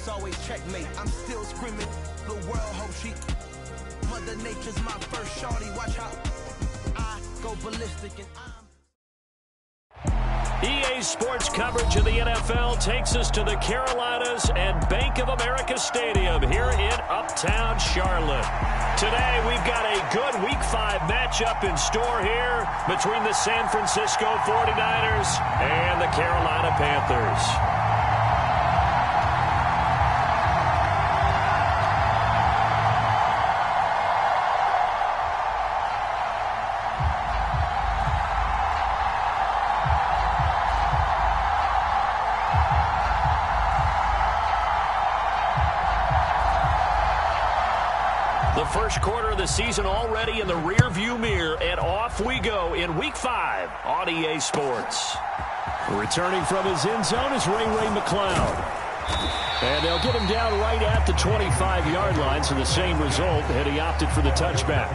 it's always checkmate. I'm still screaming, the world hope she. Mother Nature's my first shorty. Watch how I go ballistic and I'm. EA Sports coverage of the NFL takes us to the Carolinas and Bank of America Stadium here in Uptown Charlotte. Today we've got a good Week 5 matchup in store here between the San Francisco 49ers and the Carolina Panthers. First quarter of the season already in the rear-view mirror, and off we go in Week 5 on EA Sports. Returning from his end zone is Ray McCloud. And they'll get him down right at the 25-yard line, so the same result, and he opted for the touchback.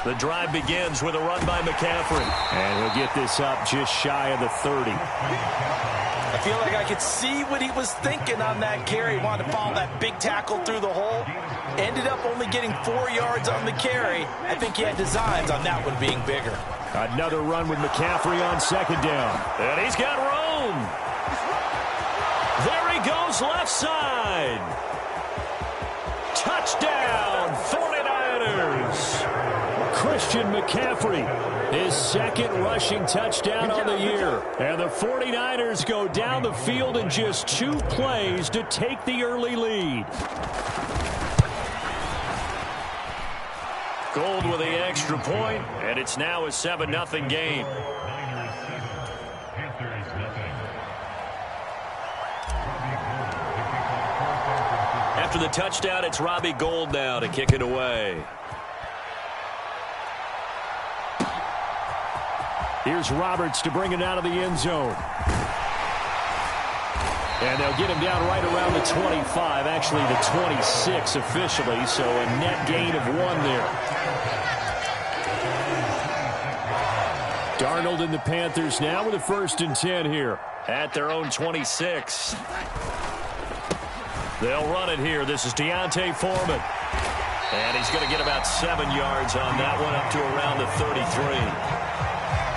The drive begins with a run by McCaffrey. And he'll get this up just shy of the 30. I feel like I could see what he was thinking on that carry. He wanted to follow that big tackle through the hole. Ended up only getting 4 yards on the carry. I think he had designs on that one being bigger. Another run with McCaffrey on second down. And he's got room. There he goes left side. Touchdown, 49ers. Christian McCaffrey, his second rushing touchdown on the year. And the 49ers go down the field in just 2 plays to take the early lead. Gold with the extra point, and it's now a 7-0 game. After the touchdown, it's Robbie Gould now to kick it away. Here's Roberts to bring it out of the end zone. And they'll get him down right around the 25, actually the 26 officially, so a net gain of 1 there. Darnold and the Panthers now with a 1st and 10 here at their own 26. They'll run it here. This is Deontay Foreman. And he's going to get about 7 yards on that one, up to around the 33.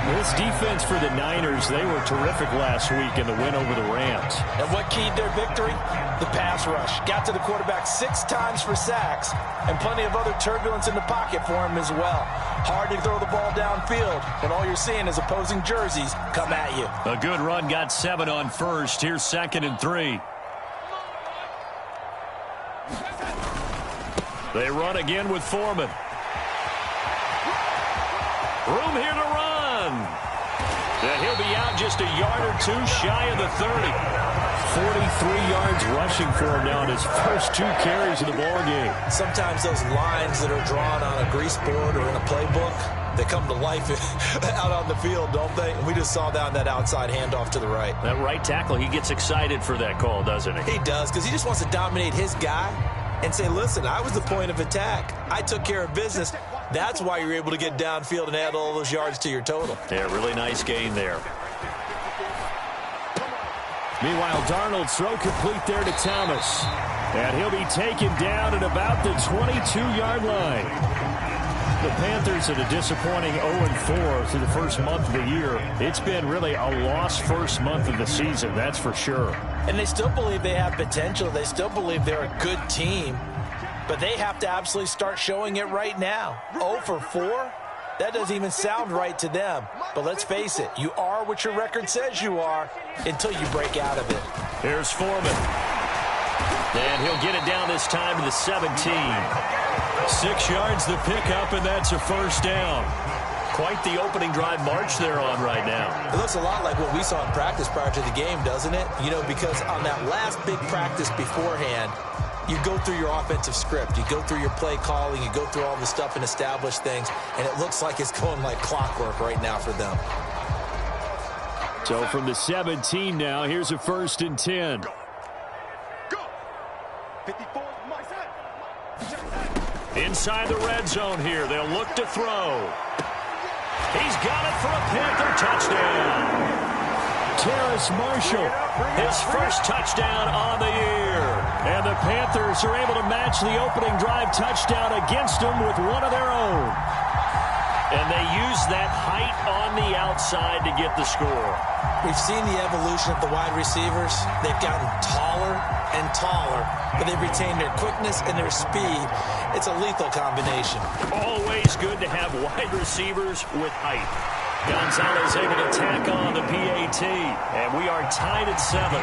This defense for the Niners, they were terrific last week in the win over the Rams. And what keyed their victory? The pass rush. Got to the quarterback 6 times for sacks, and plenty of other turbulence in the pocket for him as well. Hard to throw the ball downfield when all you're seeing is opposing jerseys come at you. A good run, got 7 on first. Here's 2nd and 3. They run again with Foreman. Room here to run. And he'll be out just a yard or 2 shy of the 30. 43 yards rushing for him now in his first 2 carries of the ballgame. Sometimes those lines that are drawn on a grease board or in a playbook, they come to life out on the field, don't they? And we just saw that on that outside handoff to the right. That right tackle, he gets excited for that call, doesn't he? He does, because he just wants to dominate his guy and say, listen, I was the point of attack. I took care of business. That's why you're able to get downfield and add all those yards to your total. Yeah, really nice gain there. Meanwhile, Darnold's throw complete there to Thomas. And he'll be taken down at about the 22-yard line. The Panthers at a disappointing 0-4 through the first month of the year. It's been really a lost first month of the season, that's for sure. And they still believe they have potential. They still believe they're a good team. But they have to absolutely start showing it right now. 0-4? That doesn't even sound right to them. But let's face it, you are what your record says you are until you break out of it. Here's Foreman. And he'll get it down this time to the 17. 6 yards the pickup, and that's a first down. quite the opening drive march they're on right now. It looks a lot like what we saw in practice prior to the game, doesn't it? You know, because on that last big practice beforehand, you go through your offensive script. You go through your play calling. You go through all the stuff and establish things. And it looks like it's going like clockwork right now for them. So from the 17 now, here's a 1st and 10. Go. 54, my side. Inside the red zone here. They'll look to throw. He's got it for a Panther touchdown. Terrace Marshall, his first touchdown on the year. And the Panthers are able to match the opening drive touchdown against them with one of their own. And they use that height on the outside to get the score. We've seen the evolution of the wide receivers. They've gotten taller and taller, but they've retained their quickness and their speed. It's a lethal combination. Always good to have wide receivers with height. Gonzalez able to tack on the PAT, and we are tied at 7.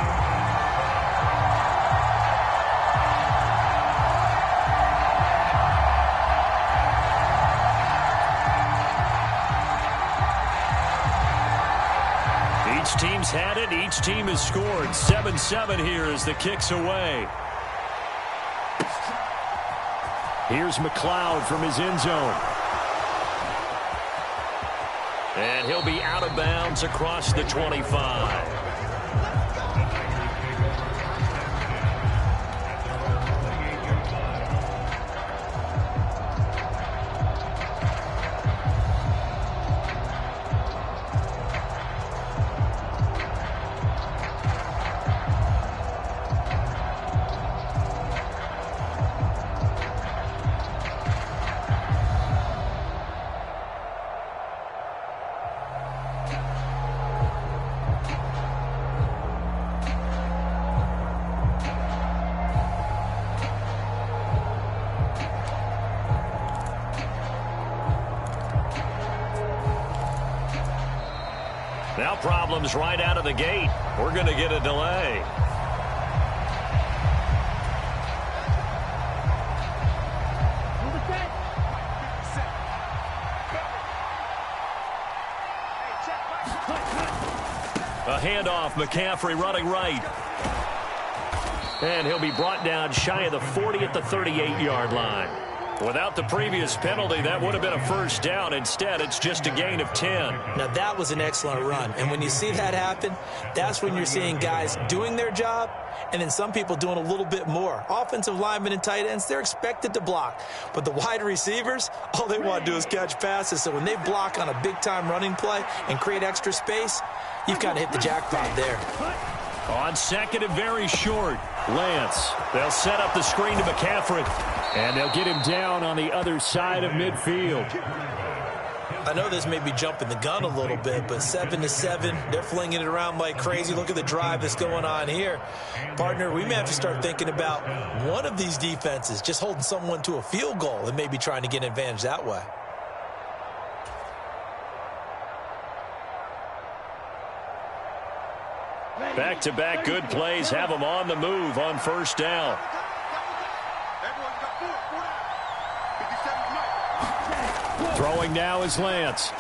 Each team's had it. Each team has scored. 7-7 here as the kick's away. Here's McLeod from his end zone. And he'll be out of bounds across the 25. Now problems right out of the gate. We're going to get a delay. A handoff, McCaffrey running right. And he'll be brought down shy of the 40 at the 38-yard line. Without the previous penalty, that would have been a first down. Instead, it's just a gain of 10. Now, that was an excellent run. And when you see that happen, that's when you're seeing guys doing their job and then some people doing a little bit more. Offensive linemen and tight ends, they're expected to block. But the wide receivers, all they want to do is catch passes. So when they block on a big-time running play and create extra space, you've got to hit the jackpot there. On second and very short, Lance. They'll set up the screen to McCaffrey. And they'll get him down on the other side of midfield. I know this may be jumping the gun a little bit, but 7-7, they're flinging it around like crazy. Look at the drive that's going on here. Partner, we may have to start thinking about one of these defenses just holding someone to a field goal and maybe trying to get an advantage that way. Back-to-back good plays have them on the move on first down. Throwing now is Lance.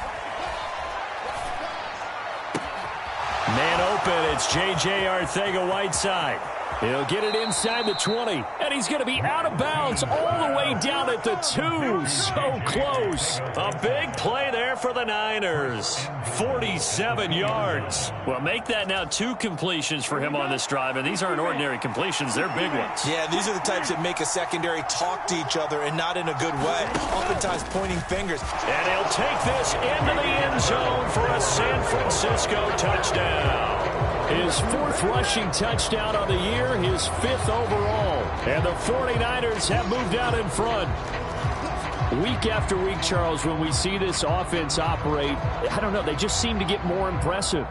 Man open, it's J.J. Arcega-Whiteside. He'll get it inside the 20, and he's going to be out of bounds all the way down at the 2. So close. A big play there for the Niners. 47 yards. Well, make that now 2 completions for him on this drive, and these aren't ordinary completions. They're big ones. Yeah, these are the types that make a secondary talk to each other and not in a good way. Oftentimes pointing fingers. And he'll take this into the end zone for a San Francisco touchdown. His 4th rushing touchdown on the year, his 5th overall. And the 49ers have moved out in front. Week after week, Charles, when we see this offense operate, I don't know, they just seem to get more impressive.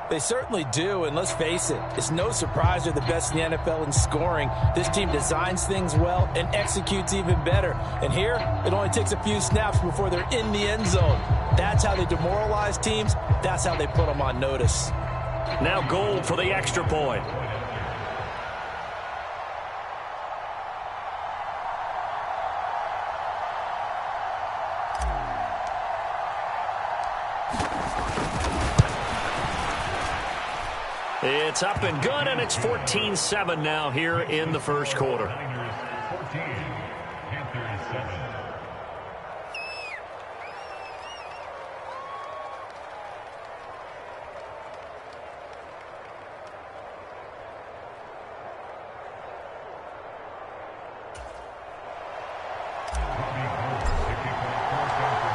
They certainly do, and let's face it, it's no surprise they're the best in the NFL in scoring. This team designs things well and executes even better. And here, it only takes a few snaps before they're in the end zone. That's how they demoralize teams. That's how they put them on notice. Now Gold for the extra point. It's up and good, and it's 14-7 now here in the first quarter.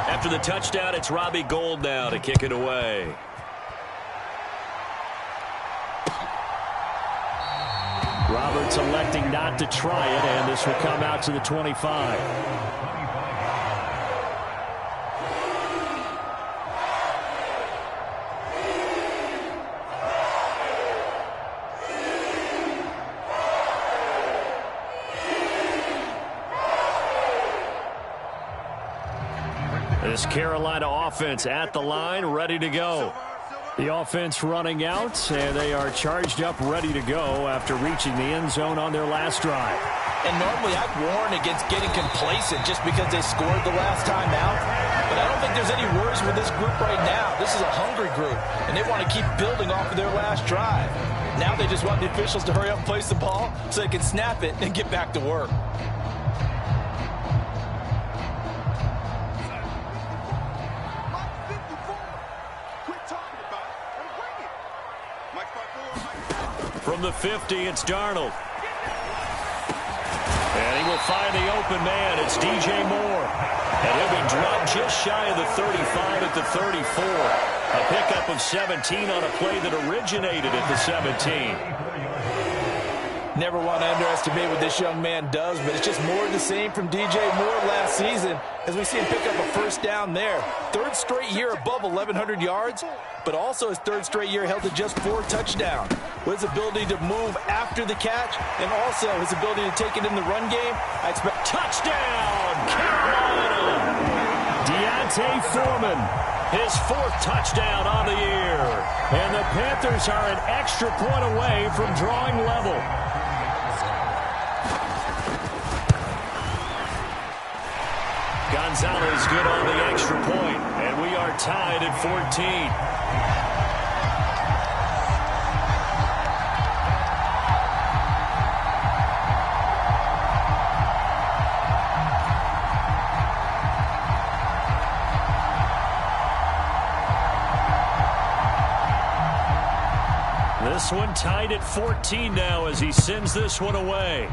After the touchdown, it's Robbie Gould now to kick it away. Roberts electing not to try it, and this will come out to the 25. This Carolina offense at the line, ready to go. The offense running out, and they are charged up, ready to go after reaching the end zone on their last drive. And normally I'd warn against getting complacent just because they scored the last time out. But I don't think there's any worries with this group right now. This is a hungry group, and they want to keep building off of their last drive. Now they just want the officials to hurry up and place the ball so they can snap it and get back to work. From the 50, it's Darnold. And he will find the open man. It's DJ Moore. And he'll be dropped just shy of the 35 at the 34. A pickup of 17 on a play that originated at the 17. Never want to underestimate what this young man does, but it's just more of the same from DJ Moore last season as we see him pick up a first down there. Third straight year above 1,100 yards, but also his third straight year held to just 4 touchdowns. With his ability to move after the catch and also his ability to take it in the run game, I expect touchdown, Carolina! Deontay Foreman, his 4th touchdown on the year. And the Panthers are an extra point away from drawing level. Gonzalez good on the extra point, and we are tied at 14. This one tied at 14 now as he sends this one away.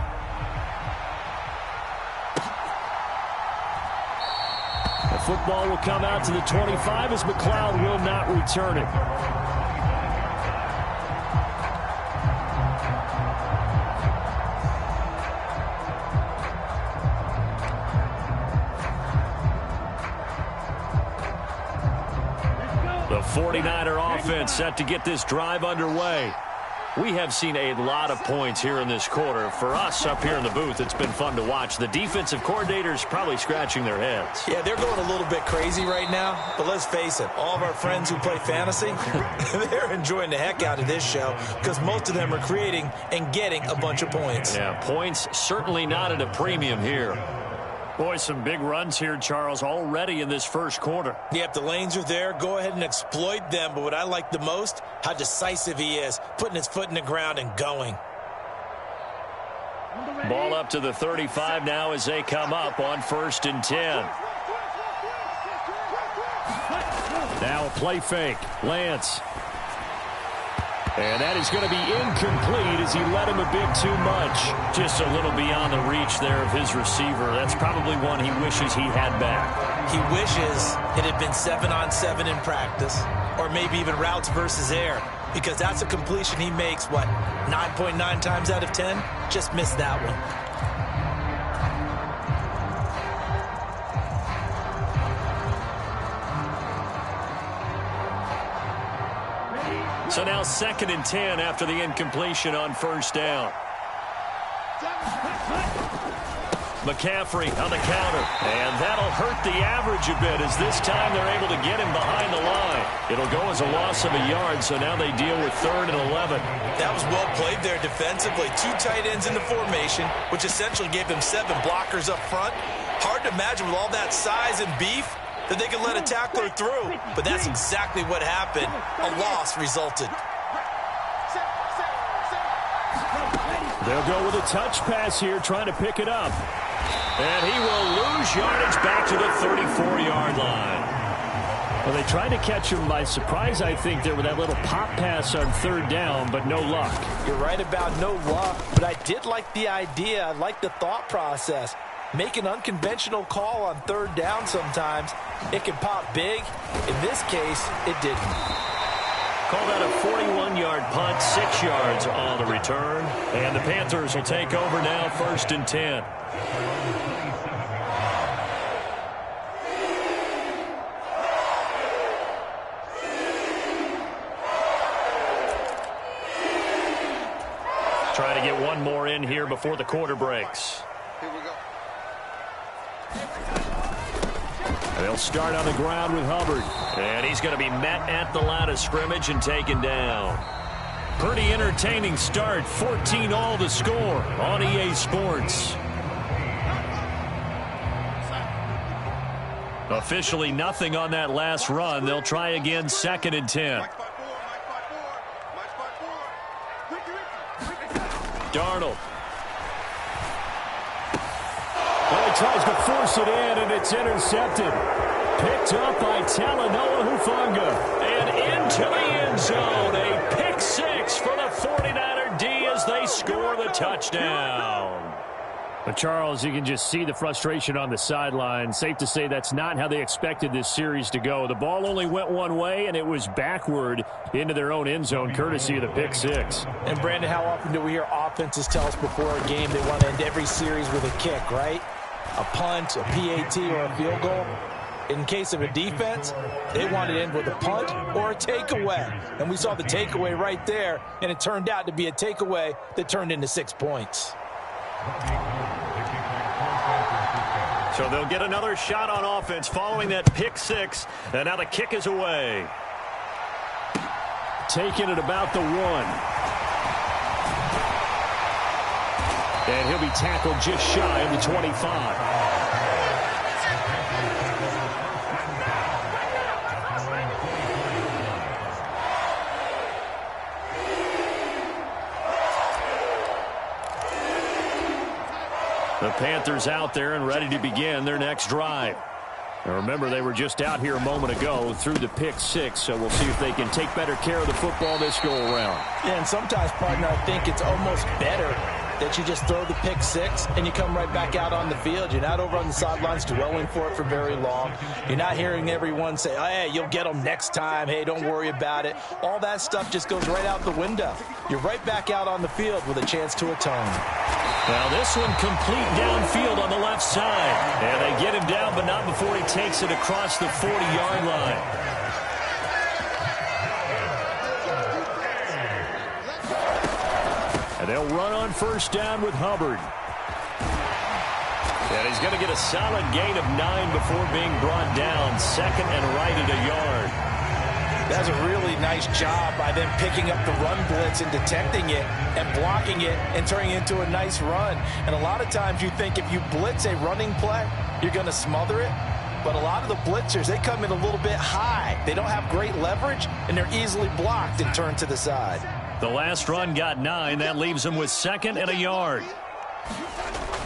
The football will come out to the 25 as McLeod will not return it. The 49er offense set to get this drive underway. We have seen a lot of points here in this quarter. For us up here in the booth, it's been fun to watch. The defensive coordinators probably scratching their heads. Yeah, they're going a little bit crazy right now. But let's face it, all of our friends who play fantasy, they're enjoying the heck out of this show because most of them are creating and getting a bunch of points. Yeah, points certainly not at a premium here. Boy, some big runs here, Charles, already in this first quarter. Yep, the lanes are there. Go ahead and exploit them. But what I like the most, how decisive he is, putting his foot in the ground and going. Ball up to the 35 now as they come up on 1st and 10. Now a play fake. Lance. And that is going to be incomplete as he led him a bit too much. Just a little beyond the reach there of his receiver. That's probably one he wishes he had back. He wishes it had been 7-on-7 in practice, or maybe even routes versus air, because that's a completion he makes, what, 9.9 times out of 10? Just missed that one. So now 2nd and 10 after the incompletion on 1st down. McCaffrey on the counter. And that'll hurt the average a bit as this time they're able to get him behind the line. It'll go as a loss of a yard, so now they deal with 3rd and 11. That was well played there defensively. 2 tight ends in the formation, which essentially gave them 7 blockers up front. Hard to imagine with all that size and beef that they could let a tackler through. But that's exactly what happened. A loss resulted. They'll go with a touch pass here, trying to pick it up. And he will lose yardage back to the 34-yard line. Well, they tried to catch him by surprise, I think, there with that little pop pass on third down, but no luck. You're right about no luck, but I did like the idea. I like the thought process. Make an unconventional call on third down sometimes. It can pop big. In this case, it didn't. Called out a 41-yard punt, 6 yards on the return. And the Panthers will take over now, 1st and 10. Try to get one more in here before the quarter breaks. Here we go. They'll start on the ground with Hubbard. And he's going to be met at the line of scrimmage and taken down. Pretty entertaining start. 14-all the score on EA Sports. Officially nothing on that last run. They'll try again, 2nd and 10. Darnold. Well, he tries to force it in, and it's intercepted. Picked up by Talanoa Hufanga. And into the end zone. A pick 6 for the 49er D as they score the touchdown. But, Charles, you can just see the frustration on the sideline. Safe to say that's not how they expected this series to go. The ball only went one way, and it was backward into their own end zone, courtesy of the pick 6. And, Brandon, how often do we hear offenses tell us before a game they want to end every series with a kick, right? A punt, a PAT, or a field goal. In case of a defense, they want to end with a punt or a takeaway. And we saw the takeaway right there, and it turned out to be a takeaway that turned into 6 points. So they'll get another shot on offense following that pick 6, and now the kick is away. Taking it about the 1. And he'll be tackled just shy of the 25. The Panthers out there and ready to begin their next drive. Now remember, they were just out here a moment ago through the pick 6, so we'll see if they can take better care of the football this go-around. Yeah, and sometimes, partner, I think it's almost better that you just throw the pick 6 and you come right back out on the field. You're not over on the sidelines dwelling for it for very long. You're not hearing everyone say, oh, hey, you'll get them next time. Hey, don't worry about it. All that stuff just goes right out the window. You're right back out on the field with a chance to atone. Now this one complete downfield on the left side. And they get him down, but not before he takes it across the 40-yard line. And they'll run on first down with Hubbard. And he's going to get a solid gain of 9 before being brought down. 2nd and right at a yard. That's a really nice job by them picking up the run blitz and detecting it and blocking it and turning it into a nice run. And a lot of times you think if you blitz a running play, you're going to smother it. But a lot of the blitzers, they come in a little bit high. They don't have great leverage, and they're easily blocked and turned to the side. The last run got 9. That leaves them with 2nd and a yard.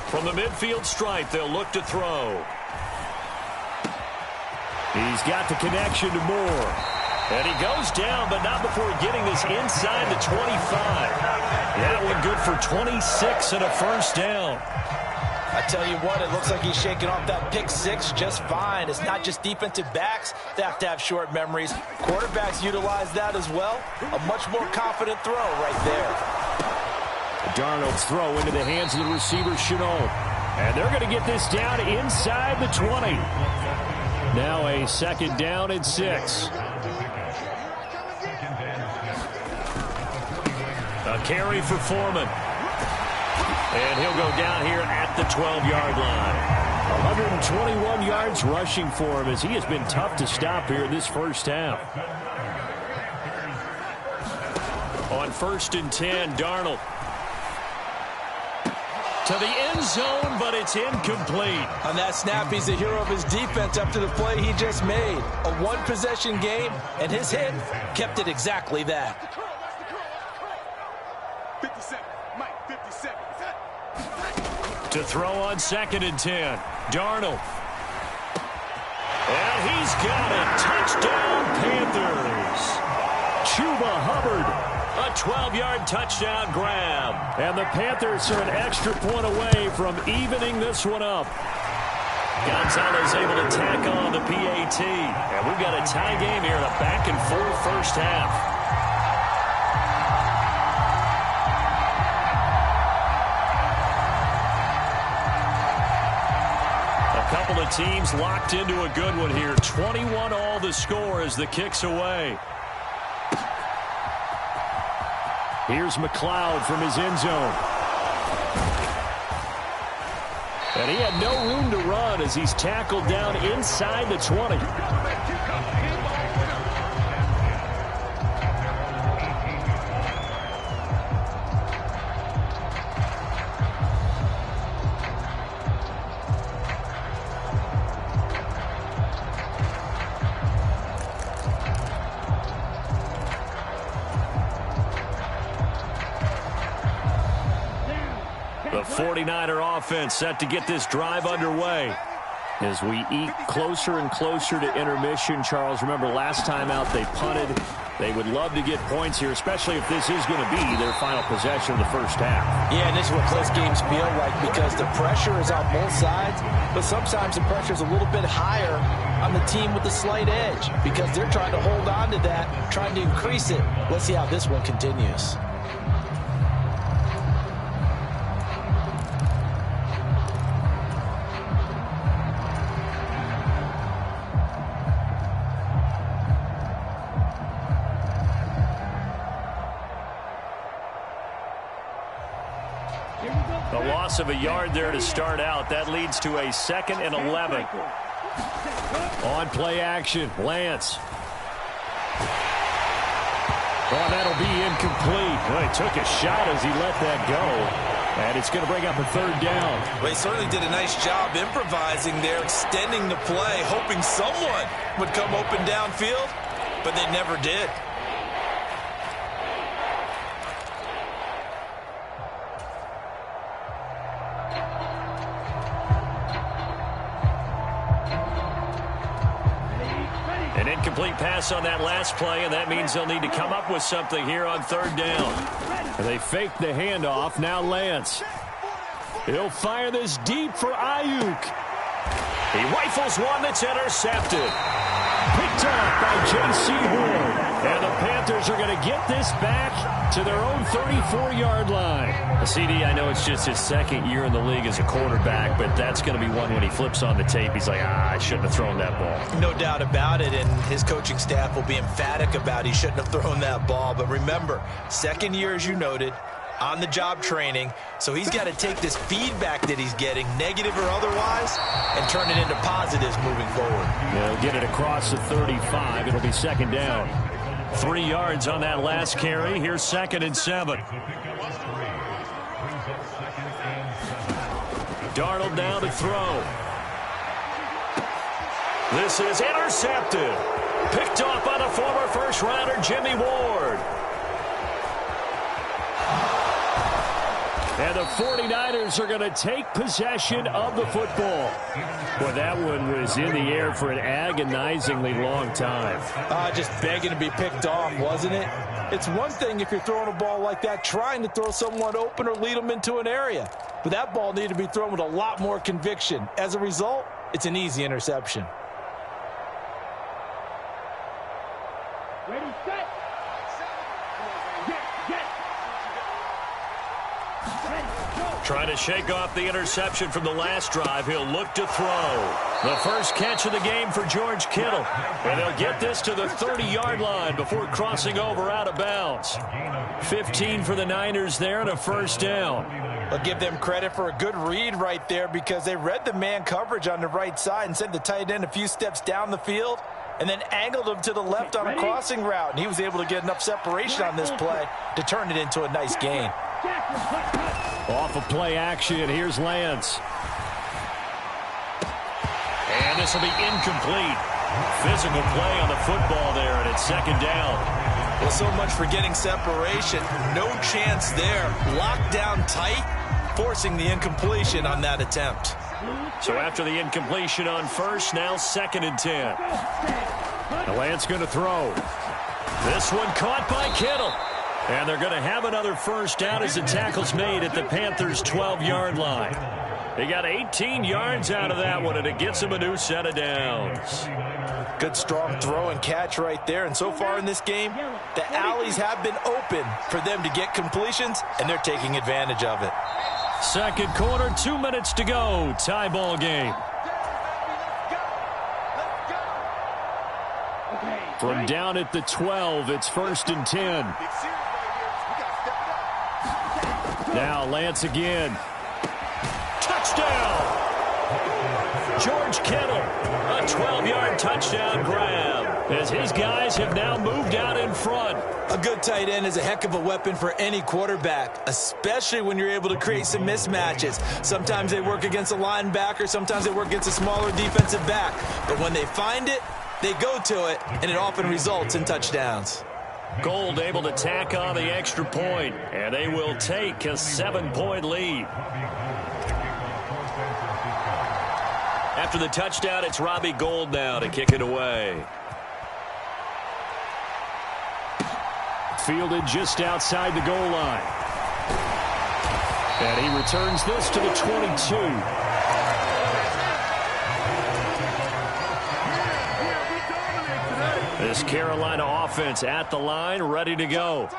From the midfield stripe, they'll look to throw. He's got the connection to Moore. And he goes down, but not before getting this inside the 25. That one good for 26 and a first down. I tell you what, it looks like he's shaking off that pick 6 just fine. It's not just defensive backs that have to have short memories. Quarterbacks utilize that as well. A much more confident throw right there. Darnold's throw into the hands of the receiver, Chenault. And they're going to get this down inside the 20. Now a 2nd down and 6. A carry for Foreman. And he'll go down here at the 12-yard line. 121 yards rushing for him as he has been tough to stop here in this first half. On 1st and 10, Darnold. To the end zone, but it's incomplete. On that snap, he's the hero of his defense after the play he just made. A one-possession game, and his hit kept it exactly that. 57, Mike, 57. To throw on 2nd and 10. Darnold. And he's got it. Touchdown, Panthers. Chuba Hubbard. A 12-yard touchdown grab. And the Panthers are an extra point away from evening this one up. Gonzalez able to tack on the PAT. And we've got a tie game here in a back-and-forth first half. Couple of teams locked into a good one here. 21 all the score as the kick's away. Here's McLeod from his end zone. And he had no room to run as he's tackled down inside the 20. The 49er offense set to get this drive underway. As we eke closer and closer to intermission, Charles, remember last time out they punted. They would love to get points here, especially if this is going to be their final possession of the first half. Yeah, and this is what close games feel like because the pressure is on both sides, but sometimes the pressure is a little bit higher on the team with the slight edge because they're trying to hold on to that, trying to increase it. Let's see how this one continues. A loss of a yard there to start out. That leads to a 2nd and 11. On play action, Lance. Oh, that'll be incomplete. Well, he took a shot as he let that go. And it's going to bring up a 3rd down. Well, he certainly did a nice job improvising there, extending the play, hoping someone would come open downfield, but they never did. An incomplete pass on that last play, and that means they'll need to come up with something here on 3rd down. They fake the handoff. Now Lance. He'll fire this deep for Ayuk. He rifles one that's intercepted. Picked up by J.C. Horn. And the Panthers are going to get this back to their own 34-yard line. CD, I know it's just his 2nd year in the league as a quarterback, but that's going to be one when he flips on the tape. He's like, I shouldn't have thrown that ball. No doubt about it, and his coaching staff will be emphatic about he shouldn't have thrown that ball. But remember, 2nd year, as you noted, on-the-job training, so he's got to take this feedback that he's getting, negative or otherwise, and turn it into positives moving forward. They'll get it across the 35. It'll be 2nd down. 3 yards on that last carry. Here's 2nd and 7. Darnold now to throw. This is intercepted. Picked off by the former first-rounder Jimmy Ward. And the 49ers are going to take possession of the football. Boy, that one was in the air for an agonizingly long time. Just begging to be picked off, wasn't it? It's one thing if you're throwing a ball like that, trying to throw someone open or lead them into an area. But that ball needed to be thrown with a lot more conviction. As a result, it's an easy interception. Ready, set. Trying to shake off the interception from the last drive. He'll look to throw. The first catch of the game for George Kittle. And they'll get this to the 30-yard line before crossing over out of bounds. 15 for the Niners there and a 1st down. I'll give them credit for a good read right there because they read the man coverage on the right side and sent the tight end a few steps down the field and then angled him to the left on a crossing route. And he was able to get enough separation on this play to turn it into a nice gain. Off of play action, here's Lance. And this will be incomplete. Physical play on the football there, and it's 2nd down. Well, so much for getting separation. No chance there. Locked down tight. forcing the incompletion on that attempt. So after the incompletion on first, now 2nd and 10. Lance going to throw. This one caught by Kittle. And they're going to have another first down as the tackle's made at the Panthers' 12-yard line. They got 18 yards out of that one, and it gets them a new set of downs. Good strong throw and catch right there. And so far in this game, the alleys have been open for them to get completions, and they're taking advantage of it. Second quarter, 2 minutes to go. Tie ball game. From down at the 12, it's 1st and 10. Now Lance again. Touchdown! George Kittle, a 12-yard touchdown grab as his guys have now moved out in front. A good tight end is a heck of a weapon for any quarterback, especially when you're able to create some mismatches. Sometimes they work against a linebacker, sometimes they work against a smaller defensive back. But when they find it, they go to it, and it often results in touchdowns. Gold able to tack on the extra point, and they will take a 7-point lead. After the touchdown, it's Robbie Gould now to kick it away. Fielded just outside the goal line. And he returns this to the 22. This Carolina offense at the line, ready to go.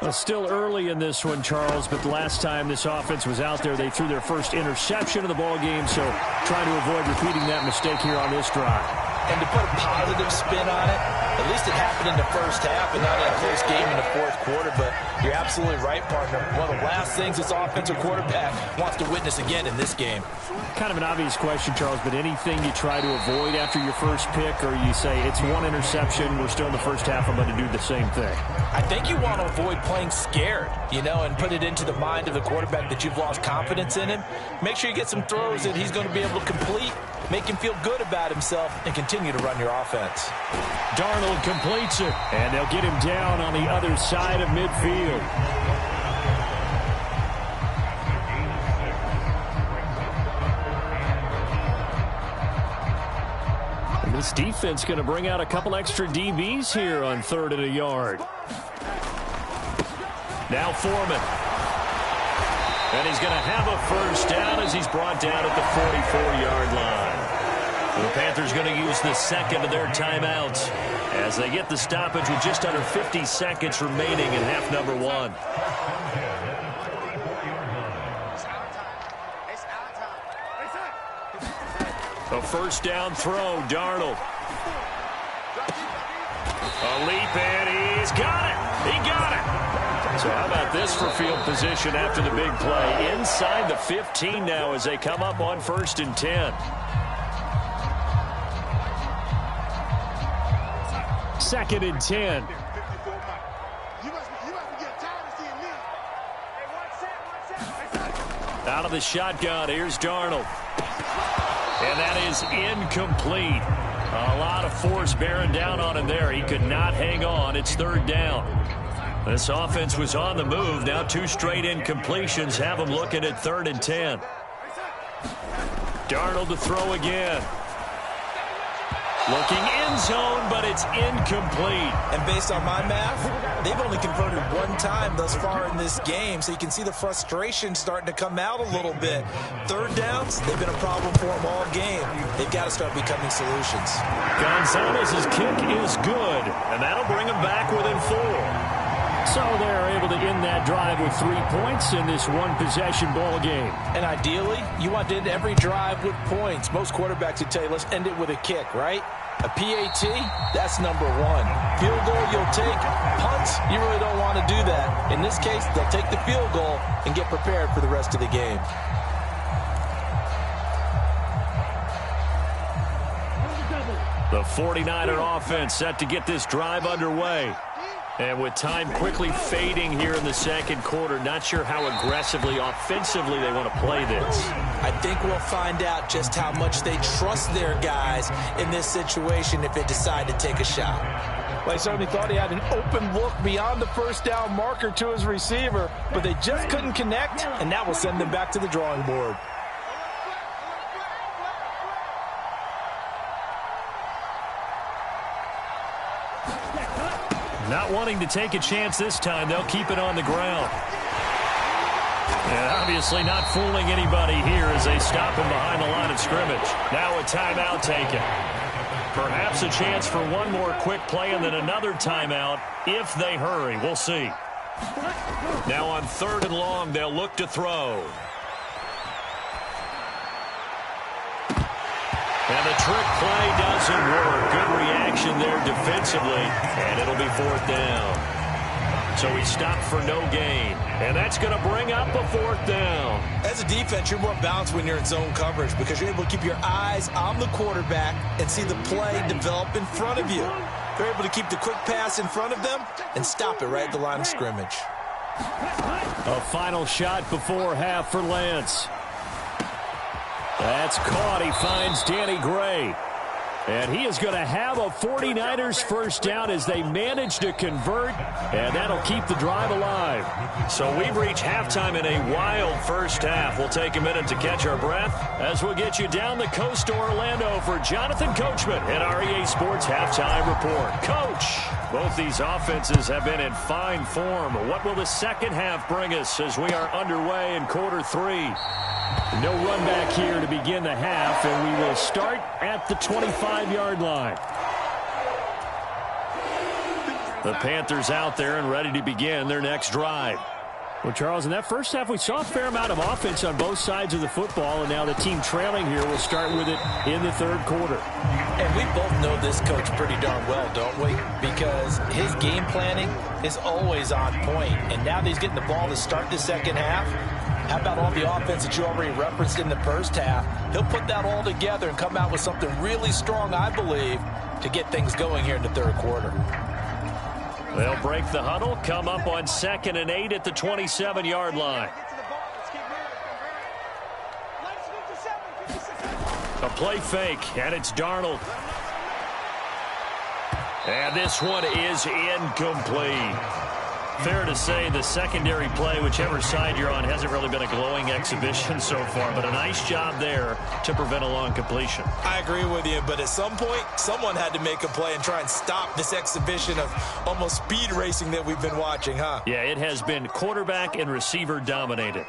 Well, still early in this one, Charles, but the last time this offense was out there, they threw their first interception of the ball game, so trying to avoid repeating that mistake here on this drive. And to put a positive spin on it, at least it happened in the first half and not in a close game in the fourth quarter. But you're absolutely right, partner. One of the last things this offensive quarterback wants to witness again in this game. Kind of an obvious question, Charles, but anything you try to avoid after your first pick, or you say it's one interception, we're still in the first half, I'm going to do the same thing? I think you want to avoid playing scared, and put it into the mind of the quarterback that you've lost confidence in him. Make sure you get some throws that he's going to be able to complete, make him feel good about himself, and continue to run your offense. Darnold completes it, and they'll get him down on the other side of midfield. And this defense going to bring out a couple extra DBs here on 3rd and a yard. Now Foreman. And he's going to have a first down as he's brought down at the 44-yard line. The Panthers going to use the second of their timeouts as they get the stoppage with just under 50 seconds remaining in half number 1. A first down throw, Darnold. A leap, and he's got it. He got it. So how about this for field position after the big play? Inside the 15 now as they come up on 1st and 10. 2nd and 10. Out of the shotgun, here's Darnold. And that is incomplete. A lot of force bearing down on him there. He could not hang on. It's 3rd down. This offense was on the move. Now 2 straight incompletions have them looking at 3rd and 10. Darnold to throw again. Looking end zone, but it's incomplete. And based on my math, they've only converted 1 time thus far in this game, so you can see the frustration starting to come out a little bit. 3rd downs, they've been a problem for them all game. They've got to start becoming solutions. Gonzalez's kick is good, and that'll bring them back within 4. So they're able to end that drive with 3 points in this one-possession ball game. And ideally, you want to end every drive with points. Most quarterbacks would tell you, let's end it with a kick, right? A PAT, that's number 1. Field goal, you'll take. Punts, you really don't want to do that. In this case, they'll take the field goal and get prepared for the rest of the game. The 49er offense set to get this drive underway. And with time quickly fading here in the second quarter, not sure how aggressively, offensively they want to play this. I think we'll find out just how much they trust their guys in this situation if they decide to take a shot. Well, I certainly thought he had an open look beyond the first down marker to his receiver, but they just couldn't connect, and that will send them back to the drawing board. Not wanting to take a chance this time, they'll keep it on the ground. And obviously not fooling anybody here as they stop him behind the line of scrimmage. Now a timeout taken. Perhaps a chance for one more quick play and then another timeout if they hurry. We'll see. Now on 3rd and long, they'll look to throw. And the trick play doesn't work. Good reaction there defensively, and it'll be 4th down. So he stopped for no gain, and that's going to bring up a 4th down. As a defense, you're more balanced when you're in zone coverage because you're able to keep your eyes on the quarterback and see the play develop in front of you. They're able to keep the quick pass in front of them and stop it right at the line of scrimmage. A final shot before half for Lance. That's caught. He finds Danny Gray. And he is going to have a 49ers first down as they manage to convert, and that'll keep the drive alive. So we've reached halftime in a wild first half. We'll take a minute to catch our breath as we'll get you down the coast to Orlando for Jonathan Coachman at our EA Sports Halftime Report. Coach, both these offenses have been in fine form. What will the second half bring us as we are underway in quarter 3? No run back here to begin the half, and we will start at the 25-yard line. The Panthers out there and ready to begin their next drive. Well, Charles, in that first half, we saw a fair amount of offense on both sides of the football, and now the team trailing here will start with it in the 3rd quarter. And we both know this coach pretty darn well, don't we? Because his game planning is always on point, and now that he's getting the ball to start the second half, how about all the offense that you already referenced in the first half? He'll put that all together and come out with something really strong, I believe, to get things going here in the 3rd quarter. They'll break the huddle, come up on 2nd and 8 at the 27-yard line. A play fake, and it's Darnold. And this one is incomplete. Fair to say the secondary play, whichever side you're on, hasn't really been a glowing exhibition so far, but a nice job there to prevent a long completion. I agree with you, but at some point, someone had to make a play and try and stop this exhibition of almost speed racing that we've been watching, huh? Yeah, it has been quarterback and receiver dominated.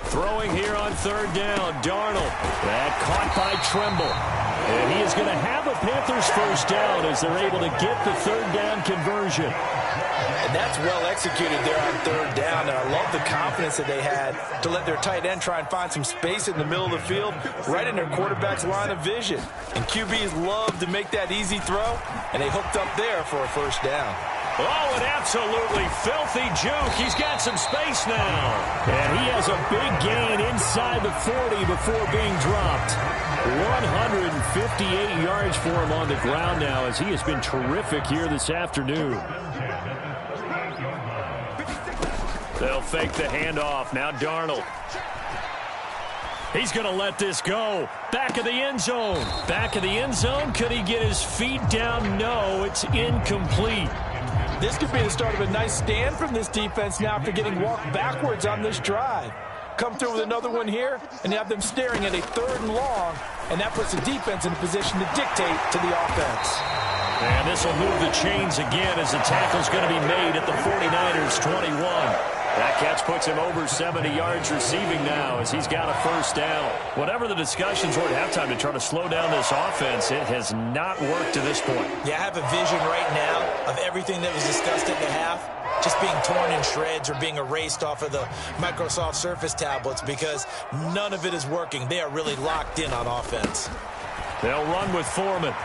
Throwing here on 3rd down, Darnold. That caught by Tremble. And he is going to have a Panthers first down as they're able to get the 3rd down conversion. And that's well executed there on 3rd down. And I love the confidence that they had to let their tight end try and find some space in the middle of the field, right in their quarterback's line of vision. And QBs love to make that easy throw, and they hooked up there for a first down. Oh, an absolutely filthy juke. He's got some space now. And he has a big gain inside the 40 before being dropped. 158 yards for him on the ground now as he has been terrific here this afternoon. They'll fake the handoff. Now Darnold. He's going to let this go. Back of the end zone. Back of the end zone. Could he get his feet down? No, it's incomplete. This could be the start of a nice stand from this defense now after getting walked backwards on this drive. Come through with another one here, and you have them staring at a 3rd and long, and that puts the defense in a position to dictate to the offense. And this will move the chains again as the tackle's going to be made at the 49ers 21. That catch puts him over 70 yards receiving now as he's got a first down. Whatever the discussions were at halftime to try to slow down this offense, it has not worked to this point. Yeah, I have a vision right now of everything that was discussed at the half just being torn in shreds or being erased off of the Microsoft Surface tablets because none of it is working. They are really locked in on offense. They'll run with Foreman.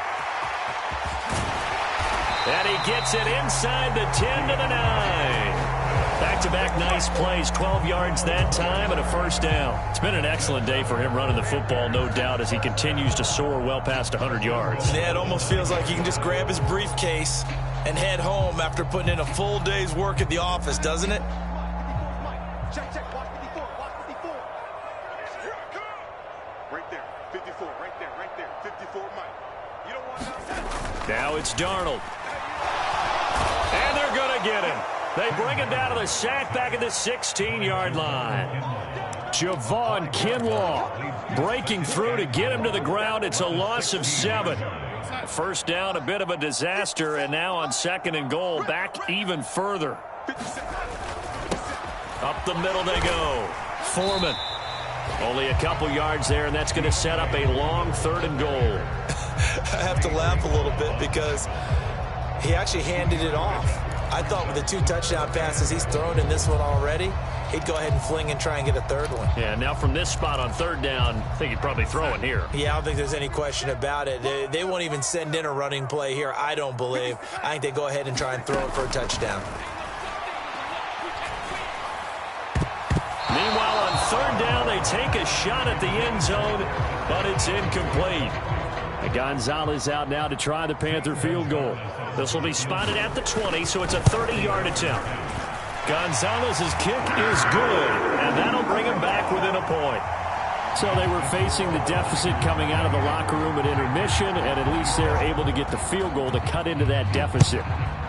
And he gets it inside the 10 to the 9. Back-to-back nice plays, 12 yards that time and a first down. It's been an excellent day for him running the football, no doubt, as he continues to soar well past 100 yards. Yeah, it almost feels like he can just grab his briefcase and head home after putting in a full day's work at the office, doesn't it? Check, check, watch 54, watch 54. Right there, 54, right there, 54, Mike. You don't it's Darnold. And they're going to get him. They bring him down to the sack back at the 16-yard line. Javon Kinlaw breaking through to get him to the ground. It's a loss of 7. First down, a bit of a disaster, and now on 2nd and goal, back even further. Up the middle they go. Foreman. Only a couple yards there, and that's going to set up a long 3rd and goal. I have to laugh a little bit because he actually handed it off. I thought with the 2 touchdown passes he's thrown in this one already, he'd go ahead and fling and try and get a 3rd one. Yeah, now from this spot on 3rd down, I think he'd probably throw it here. Yeah, I don't think there's any question about it. They won't even send in a running play here, I don't believe. I think they go ahead and try and throw it for a touchdown. Meanwhile, on 3rd down, they take a shot at the end zone, but it's incomplete. Gonzalez out now to try the Panther field goal. This will be spotted at the 20, so it's a 30-yard attempt. Gonzalez's kick is good, and that'll bring him back within a point. So they were facing the deficit coming out of the locker room at intermission, and at least they're able to get the field goal to cut into that deficit.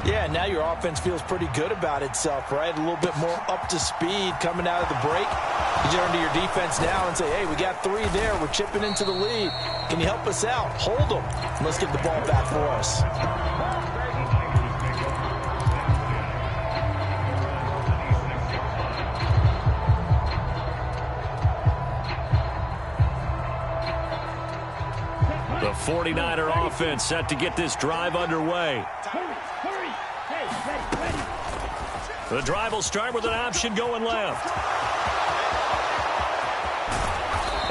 Yeah, now your offense feels pretty good about itself, right? A little bit more up to speed coming out of the break. You turn to your defense now and say, hey, we got 3 there. We're chipping into the lead. Can you help us out? Hold them. Let's get the ball back for us. The 49er offense set to get this drive underway. The drive will start with an option going left.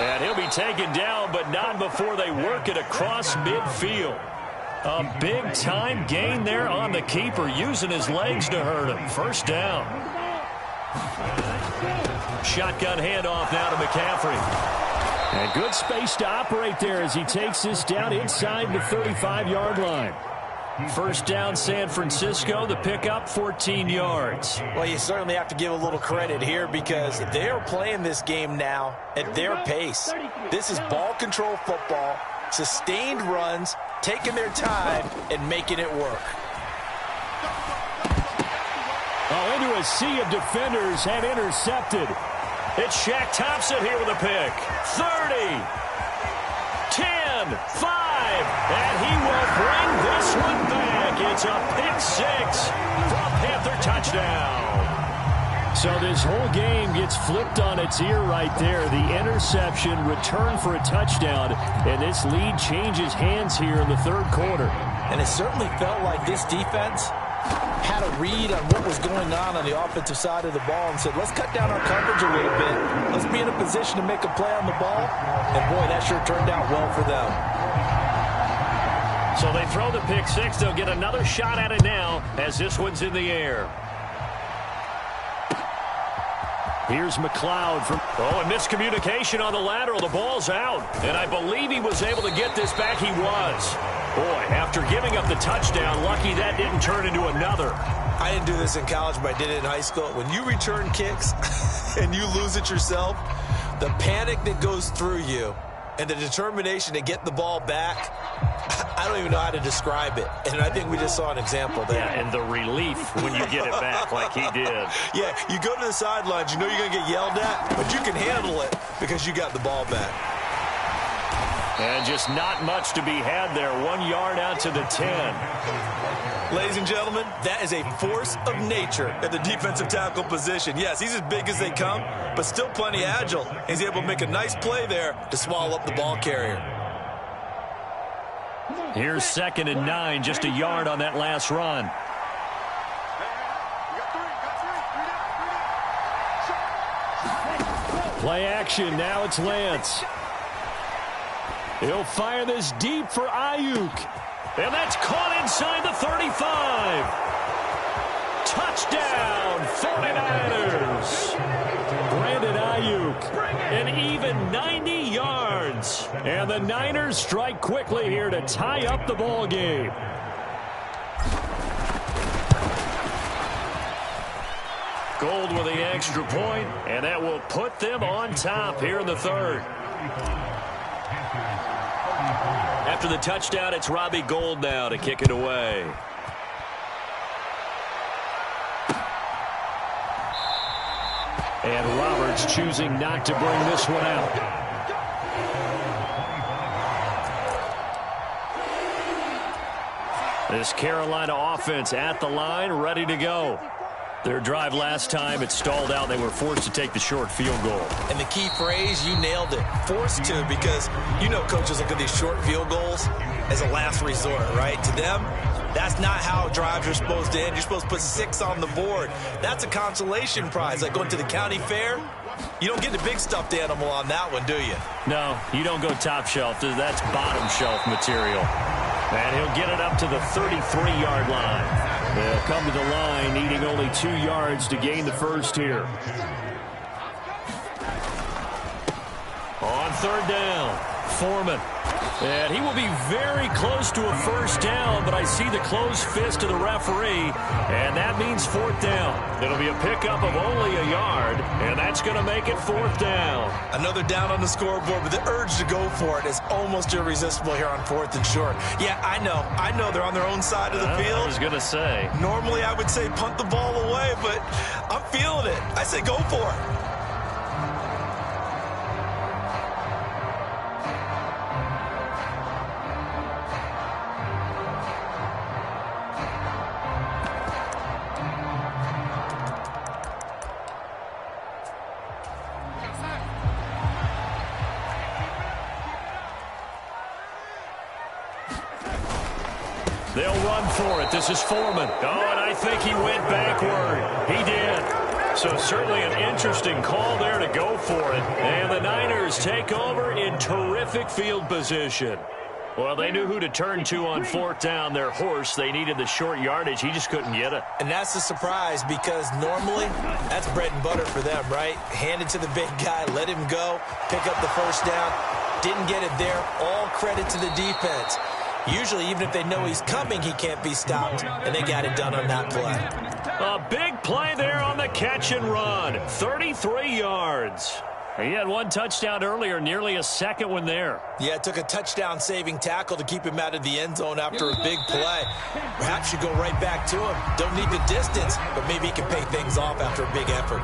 And he'll be taken down, but not before they work it across midfield. A big-time gain there on the keeper, using his legs to hurt him. First down. Shotgun handoff now to McCaffrey. And good space to operate there as he takes this down inside the 35-yard line. First down, San Francisco. The pickup, 14 yards. Well, you certainly have to give a little credit here because they're playing this game now at their pace. This is ball control football, sustained runs, taking their time, and making it work. Oh, into a sea of defenders and intercepted. It's Shaq Thompson here with a pick. 30, 10, 5, and he will bring this one back. It's a pick 6 for a Panther touchdown. So this whole game gets flipped on its ear right there. The interception, return for a touchdown, and this lead changes hands here in the 3rd quarter. And it certainly felt like this defense had a read on what was going on the offensive side of the ball and said, let's cut down our coverage a little bit. Let's be in a position to make a play on the ball. And, boy, that sure turned out well for them. So they throw the pick 6. They'll get another shot at it now as this one's in the air. Here's McLeod from... Oh, and miscommunication on the lateral. The ball's out. And I believe he was able to get this back. He was. Boy, after giving up the touchdown, lucky that didn't turn into another. I didn't do this in college, but I did it in high school. When you return kicks and you lose it yourself, the panic that goes through you and the determination to get the ball back, I don't even know how to describe it. And I think we just saw an example there. Yeah, and the relief when you get it back like he did. Yeah, you go to the sidelines, you know you're going to get yelled at, but you can handle it because you got the ball back. And just not much to be had there. 1 yard out to the 10. Ladies and gentlemen, that is a force of nature at the defensive tackle position. Yes, he's as big as they come, but still plenty agile. He's able to make a nice play there to swallow up the ball carrier. Here's 2nd and 9, just a yard on that last run. Play action, now it's Lance. He'll fire this deep for Ayuk. And that's caught inside the 35. Touchdown, 49ers. Brandon Ayuk, an even 90 yards. And the Niners strike quickly here to tie up the ball game. Gold with the extra point, and that will put them on top here in the 3rd. After the touchdown, it's Robbie Gould now to kick it away. And Roberts choosing not to bring this one out. This Carolina offense at the line, ready to go. Their drive last time, it stalled out. They were forced to take the short field goal. And the key phrase, you nailed it. Forced to, because you know coaches look at these short field goals as a last resort, right? To them, that's not how drives are supposed to end. You're supposed to put 6 on the board. That's a consolation prize. Like going to the county fair, you don't get the big stuffed animal on that one, do you? No, you don't go top shelf. That's bottom shelf material. And he'll get it up to the 33-yard line. They'll come to the line needing only 2 yards to gain the first here. On third down, Foreman. And he will be very close to a first down, but I see the closed fist of the referee, and that means 4th down. It'll be a pickup of only a yard, and that's going to make it 4th down. Another down on the scoreboard, but the urge to go for it is almost irresistible here on 4th and short. Yeah, I know they're on their own side of the field. I was going to say. Normally I would say punt the ball away, but I'm feeling it. I say go for it. They'll run for it. This is Foreman. Oh, and I think he went backward. He did. So certainly an interesting call there to go for it. And the Niners take over in terrific field position. Well, they knew who to turn to on 4th down. Their horse, they needed the short yardage. He just couldn't get it. And that's the surprise, because normally that's bread and butter for them, right? Hand it to the big guy, let him go, pick up the first down. Didn't get it there. All credit to the defense. Usually, even if they know he's coming, he can't be stopped, and they got it done on that play. A big play there on the catch and run. 33 yards. He had 1 touchdown earlier, nearly a second one there. Yeah, it took a touchdown-saving tackle to keep him out of the end zone after a big play. Perhaps you go right back to him. Don't need the distance, but maybe he can pay things off after a big effort.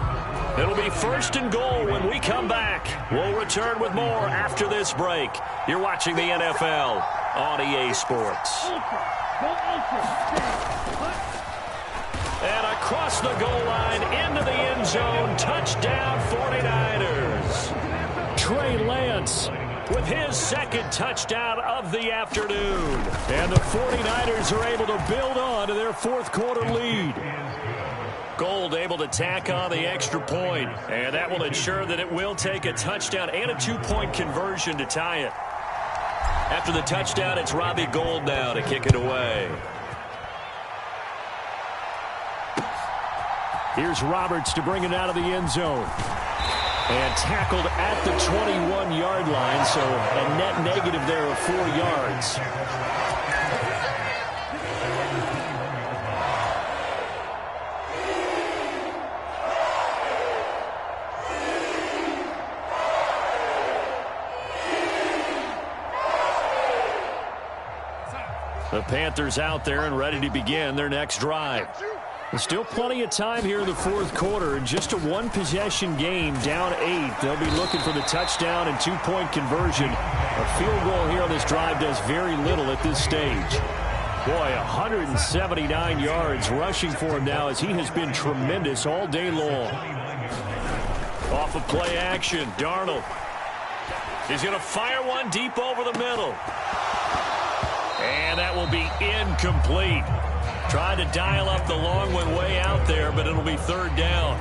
It'll be 1st and goal when we come back. We'll return with more after this break. You're watching the NFL on EA Sports. And across the goal line into the end zone, touchdown 49ers. Trey Lance with his 2nd touchdown of the afternoon. And the 49ers are able to build on to their 4th quarter lead. Gould able to tack on the extra point, and that will ensure that it will take a touchdown and a 2-point conversion to tie it. After the touchdown, it's Robbie Gould now to kick it away. Here's Roberts to bring it out of the end zone. And tackled at the 21-yard line, so a net negative there of 4 yards. The Panthers out there and ready to begin their next drive. There's still plenty of time here in the 4th quarter. Just a 1-possession game, down 8. They'll be looking for the touchdown and 2-point conversion. A field goal here on this drive does very little at this stage. Boy, 179 yards rushing for him now, as he has been tremendous all day long. Off of play action, Darnold. He's going to fire one deep over the middle. And that will be incomplete. Trying to dial up the long one way out there, but it'll be 3rd down.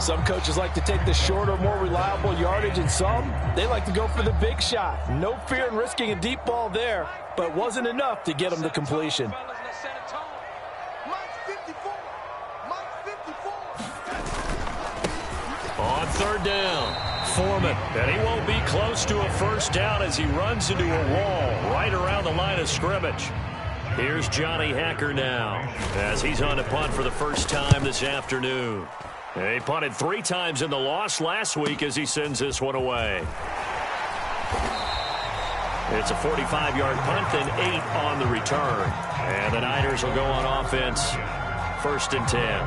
Some coaches like to take the shorter, more reliable yardage, and some, they like to go for the big shot. No fear in risking a deep ball there, but wasn't enough to get them to completion. On 3rd down, Foreman. And he won't be close to a first down as he runs into a wall right around the line of scrimmage. Here's Johnny Hacker now as he's on to punt for the first time this afternoon. He punted 3 times in the loss last week as he sends this one away. It's a 45-yard punt, then 8 on the return. And the Niners will go on offense, 1st and 10.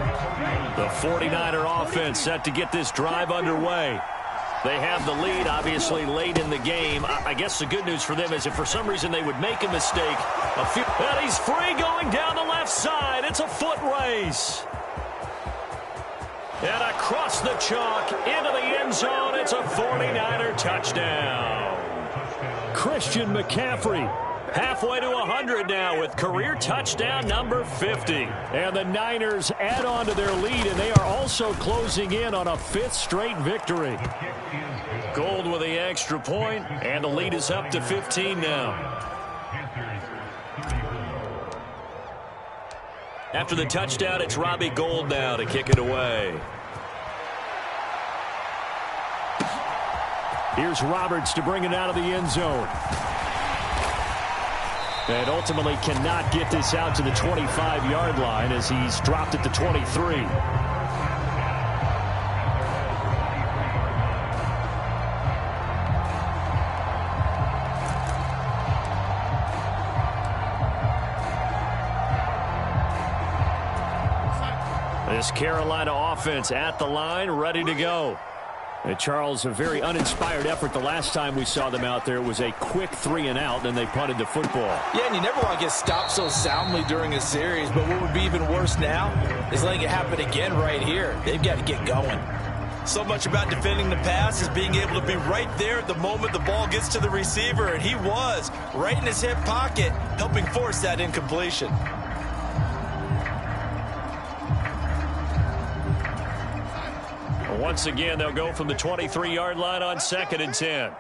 The 49er offense set to get this drive underway. They have the lead, obviously, late in the game. I guess the good news for them is if for some reason they would make a mistake, and he's free going down the left side. It's a foot race. And across the chalk, into the end zone, it's a 49er touchdown. Christian McCaffrey, halfway to 100 now with career touchdown number 50. And the Niners add on to their lead, and they are also closing in on a 5th straight victory. Gold with the extra point, and the lead is up to 15 now. After the touchdown, it's Robbie Gould now to kick it away. Here's Roberts to bring it out of the end zone. And ultimately cannot get this out to the 25-yard line as he's dropped at the 23. This Carolina offense at the line, ready to go. And Charles, a very uninspired effort the last time we saw them out there. It was a quick 3-and-out, and they punted the football. Yeah, and you never want to get stopped so soundly during a series, but what would be even worse now is letting it happen again right here. They've got to get going. So much about defending the pass is being able to be right there at the moment the ball gets to the receiver, and he was right in his hip pocket, helping force that incompletion. Once again, they'll go from the 23-yard line on 2nd and 10.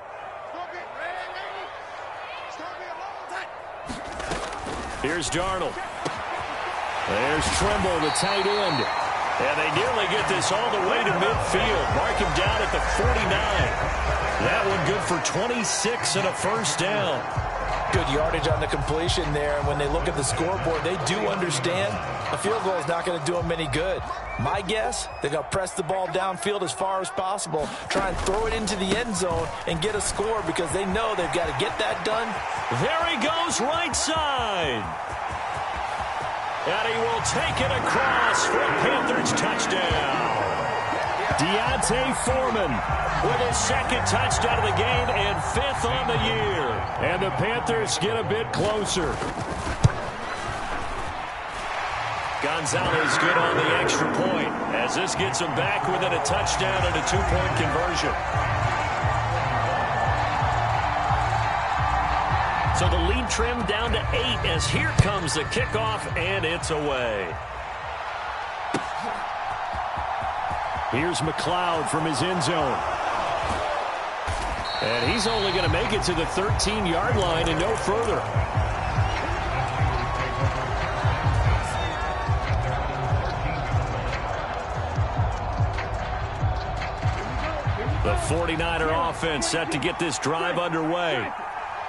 Here's Darnold. There's Trimble, the tight end. And they nearly get this all the way to midfield. Mark him down at the 49. That one good for 26 and a 1st down. Good yardage on the completion there. And when they look at the scoreboard, they do understand a field goal is not going to do them any good. My guess, they're going to press the ball downfield as far as possible, try and throw it into the end zone and get a score because they know they've got to get that done. There he goes, right side. And he will take it across for a Panthers touchdown. Deontay Foreman with his 2nd touchdown of the game and 5th on the year. And the Panthers get a bit closer. Gonzalez good on the extra point as this gets him back within a touchdown and a 2-point conversion. So the lead trimmed down to 8 as here comes the kickoff, and it's away. Here's McLeod from his end zone. And he's only going to make it to the 13-yard line and no further. The 49er offense set to get this drive underway.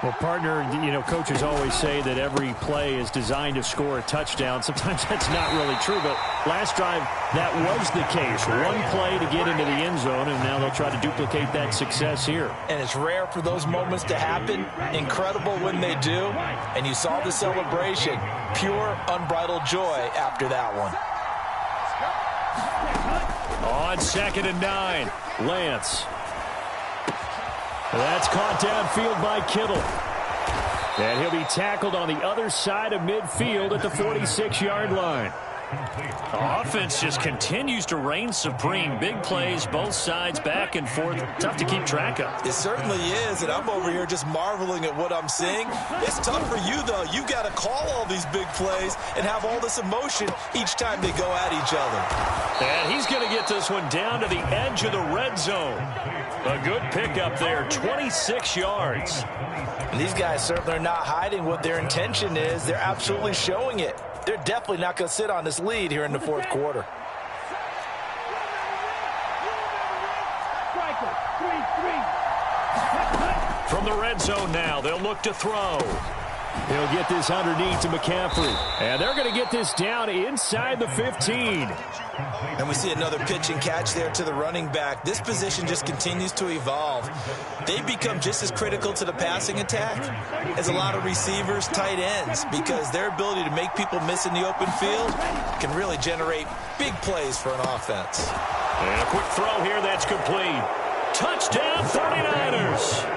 Well, partner, coaches always say that every play is designed to score a touchdown. Sometimes that's not really true, but last drive, that was the case. One play to get into the end zone, and now they'll try to duplicate that success here. And it's rare for those moments to happen. Incredible when they do. And you saw the celebration. Pure, unbridled joy after that one. On 2nd and 9, Lance. That's caught downfield by Kittle. And he'll be tackled on the other side of midfield at the 46-yard line. The offense just continues to reign supreme. Big plays, both sides, back and forth. Tough to keep track of. It certainly is, and I'm over here just marveling at what I'm seeing. It's tough for you, though. You've got to call all these big plays and have all this emotion each time they go at each other. And he's going to get this one down to the edge of the red zone. A good pickup there, 26 yards. And these guys certainly are not hiding what their intention is. They're absolutely showing it. They're definitely not going to sit on this lead here in the 4th quarter. From the red zone now, they'll look to throw. He'll get this underneath to McCaffrey. And they're going to get this down inside the 15. And we see another pitch and catch there to the running back. This position just continues to evolve. They become just as critical to the passing attack as a lot of receivers, tight ends, because their ability to make people miss in the open field can really generate big plays for an offense. And a quick throw here that's complete. Touchdown 49ers.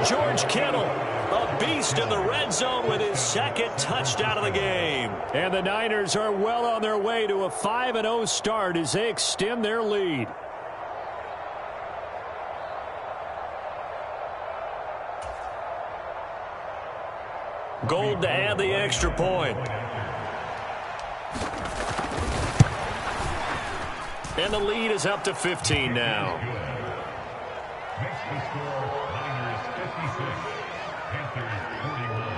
George Kittle, a beast in the red zone with his second touchdown of the game. And the Niners are well on their way to a 5-0 start as they extend their lead. Gold to add the extra point. And the lead is up to 15 now. Next to score, Niners 56, Panthers 41.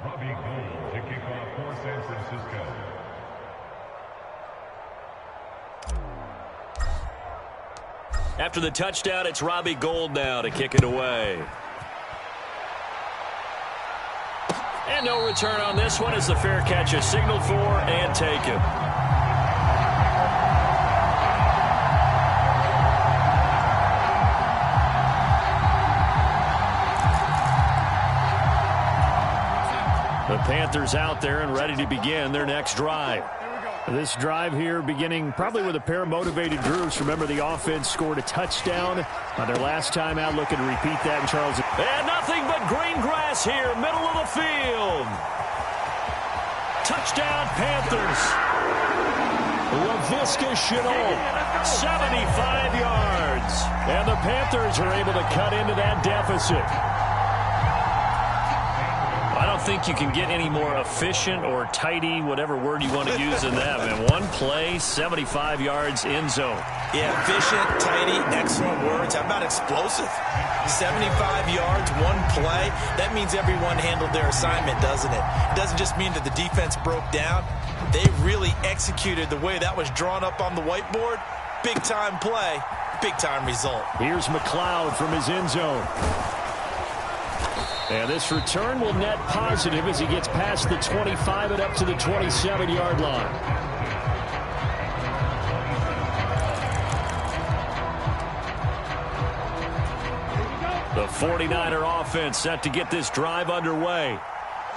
Robbie Gould to kick off for San Francisco. After the touchdown, it's Robbie Gould now to kick it away. And no return on this one as the fair catch is signaled for and taken. The Panthers out there and ready to begin their next drive. This drive here beginning probably with a pair of motivated groups. Remember, the offense scored a touchdown on their last time out. Looking to repeat that in Charles. And nothing but green grass here, middle of the field. Touchdown, Panthers. LaVisca Chenault, 75 yards. And the Panthers are able to cut into that deficit. I don't think you can get any more efficient or tidy, whatever word you want to use in that. Man, one play, 75 yards in zone. Yeah, efficient, tidy, excellent words. How about explosive? 75 yards, one play. That means everyone handled their assignment, doesn't it? It doesn't just mean that the defense broke down. They really executed the way that was drawn up on the whiteboard. Big-time play, big-time result. Here's McLeod from his end zone. And this return will net positive as he gets past the 25 and up to the 27-yard line. The 49er offense set to get this drive underway.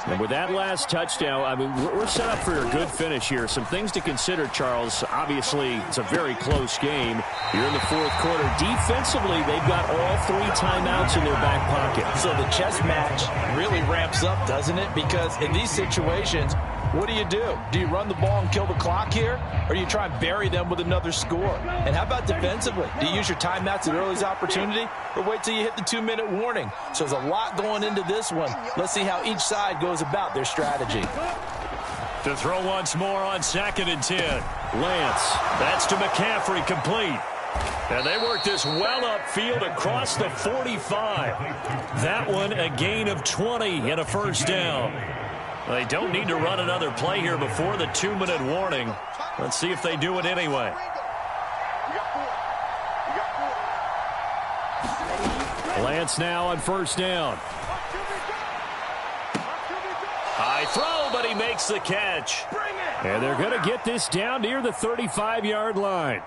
And with that last touchdown, I mean, we're set up for a good finish here. Some things to consider, Charles. Obviously, it's a very close game. You're in the fourth quarter. Defensively, they've got all three timeouts in their back pocket. So the chess match really ramps up, doesn't it? Because in these situations, what do? Do you run the ball and kill the clock here? Or do you try and bury them with another score? And how about defensively? Do you use your timeouts at early's opportunity? Or wait till you hit the 2-minute warning? So there's a lot going into this one. Let's see how each side goes about their strategy. To throw once more on 2nd and 10. Lance, that's to McCaffrey, complete. And they work this well upfield across the 45. That one a gain of 20 and a first down. They don't need to run another play here before the 2-minute warning. Let's see if they do it anyway. Lance now on first down. High throw, but he makes the catch. And they're going to get this down near the 35-yard line.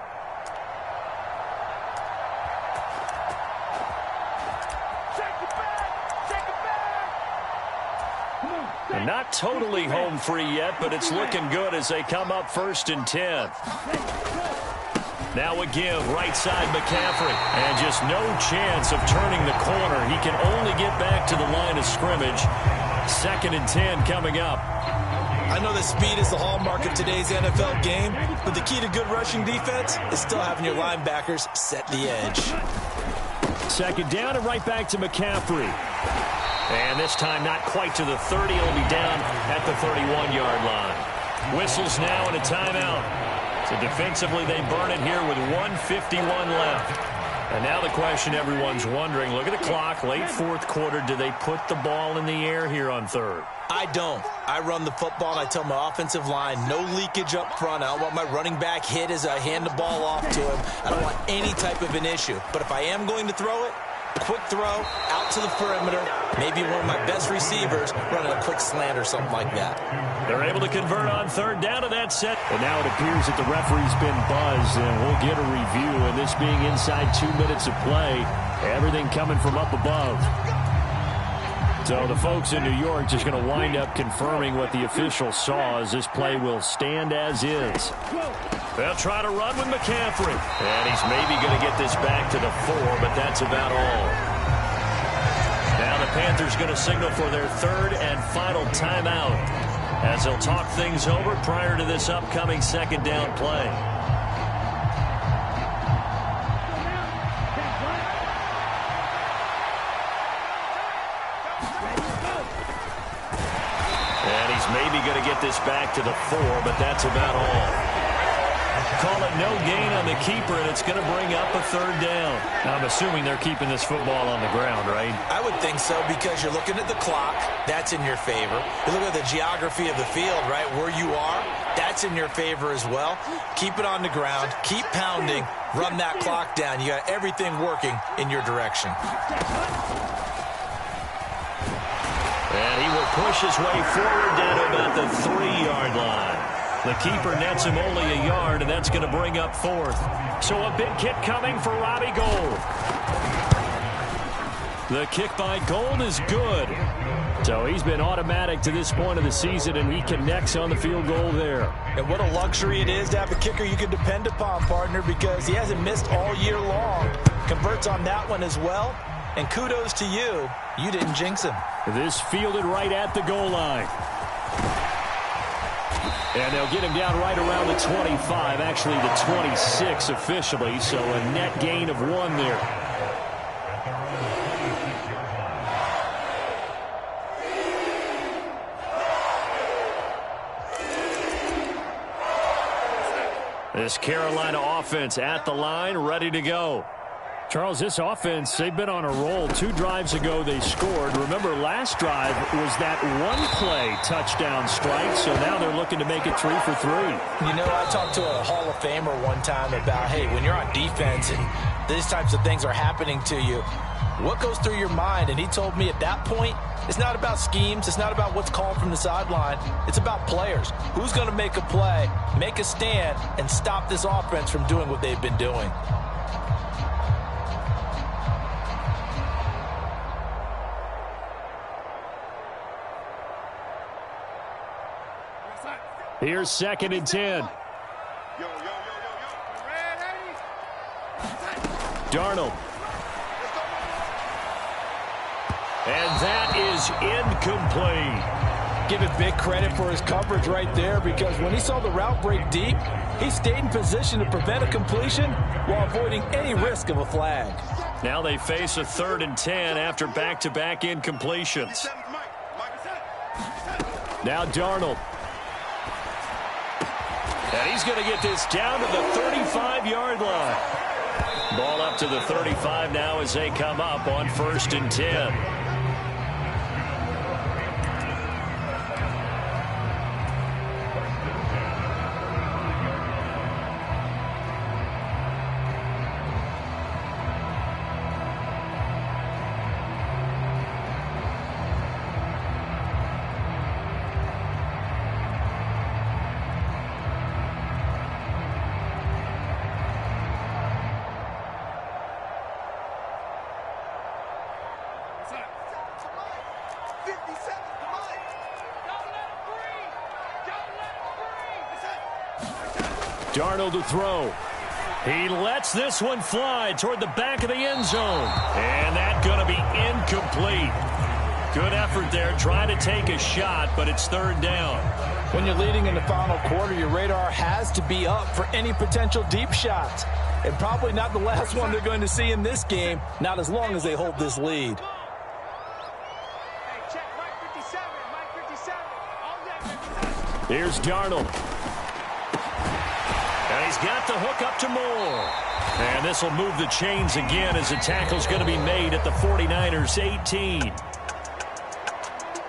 And not totally home free yet, but it's looking good as they come up 1st and 10. Now a give, right side McCaffrey. And just no chance of turning the corner. He can only get back to the line of scrimmage. 2nd and 10 coming up. I know that speed is the hallmark of today's NFL game, but the key to good rushing defense is still having your linebackers set the edge. 2nd down and right back to McCaffrey. And this time not quite to the 30. He'll be down at the 31-yard line. Whistles now and a timeout. So defensively they burn it here with 1:51 left. And now the question everyone's wondering, look at the clock, late fourth quarter, do they put the ball in the air here on third? I don't. I run the football, and I tell my offensive line, no leakage up front. I don't want my running back hit as I hand the ball off to him. I don't want any type of an issue. But if I am going to throw it, quick throw, out to the perimeter, maybe one of my best receivers running a quick slant or something like that. They're able to convert on third down to that set. And now it appears that the referee's been buzzed, and we'll get a review. And this being inside 2 minutes of play, everything coming from up above. So the folks in New York just going to wind up confirming what the official saw, as this play will stand as is. They'll try to run with McCaffrey. And he's maybe going to get this back to the 4, but that's about all. Now the Panthers going to signal for their third and final timeout, as they'll talk things over prior to this upcoming second down play. And he's maybe going to get this back to the 4, but that's about all. Call it no gain on the keeper, and it's going to bring up a third down. I'm assuming they're keeping this football on the ground, right? I would think so, because you're looking at the clock. That's in your favor. You look at the geography of the field, right, where you are. That's in your favor as well. Keep it on the ground. Keep pounding. Run that clock down. You got everything working in your direction. And he will push his way forward down to about the 3-yard line. The keeper nets him only a yard, and that's going to bring up fourth. So a big kick coming for Robbie Gould. The kick by Gould is good. So he's been automatic to this point of the season, and he connects on the field goal there. And what a luxury it is to have a kicker you can depend upon, partner, because he hasn't missed all year long. Converts on that one as well. And kudos to you. You didn't jinx him. This fielded right at the goal line. And they'll get him down right around the 25, actually the 26 officially, so a net gain of 1 there. This Carolina offense at the line, ready to go. Charles, this offense, they've been on a roll. 2 drives ago they scored. Remember, last drive was that one-play touchdown strike, so now they're looking to make it 3 for 3. You know, I talked to a Hall of Famer one time about, hey, when you're on defense and these types of things are happening to you, what goes through your mind? And he told me at that point, it's not about schemes. It's not about what's called from the sideline. It's about players. Who's going to make a play, make a stand, and stop this offense from doing what they've been doing? Here's 2nd and 10. Darnold. And that is incomplete. Give it big credit for his coverage right there, because when he saw the route break deep, he stayed in position to prevent a completion while avoiding any risk of a flag. Now they face a 3rd and 10 after back-to-back incompletions. Now Darnold. And he's going to get this down to the 35-yard line. Ball up to the 35 now as they come up on 1st and 10. Darnold to throw. He lets this one fly toward the back of the end zone. And that's going to be incomplete. Good effort there, trying to take a shot, but it's 3rd down. When you're leading in the final quarter, your radar has to be up for any potential deep shots. And probably not the last one they're going to see in this game, not as long as they hold this lead. Here's Darnold. And he's got the hook up to Moore. And this will move the chains again as the tackle's going to be made at the 49ers 18.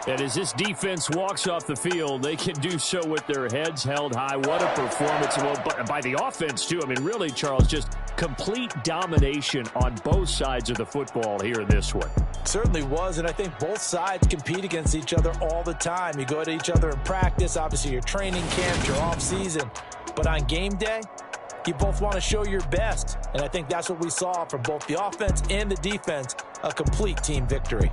And as this defense walks off the field, they can do so with their heads held high. What a performance by the offense, too. I mean, really, Charles, just complete domination on both sides of the football here in this one. Certainly was, and I think both sides compete against each other all the time. You go to each other in practice, obviously your training camp, your off-season. But on game day, you both want to show your best. And I think that's what we saw from both the offense and the defense, a complete team victory.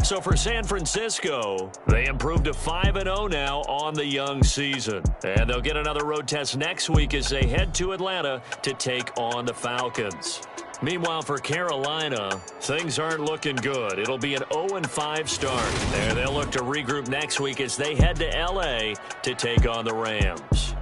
So for San Francisco, they improved to 5-0 now on the young season. And they'll get another road test next week as they head to Atlanta to take on the Falcons. Meanwhile, for Carolina, things aren't looking good. It'll be an 0-5 start. And they'll look to regroup next week as they head to L.A. to take on the Rams.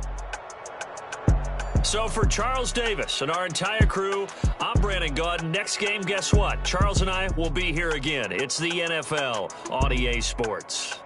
So for Charles Davis and our entire crew, I'm Brandon Gaudin. Next game, guess what? Charles and I will be here again. It's the NFL on EA Sports.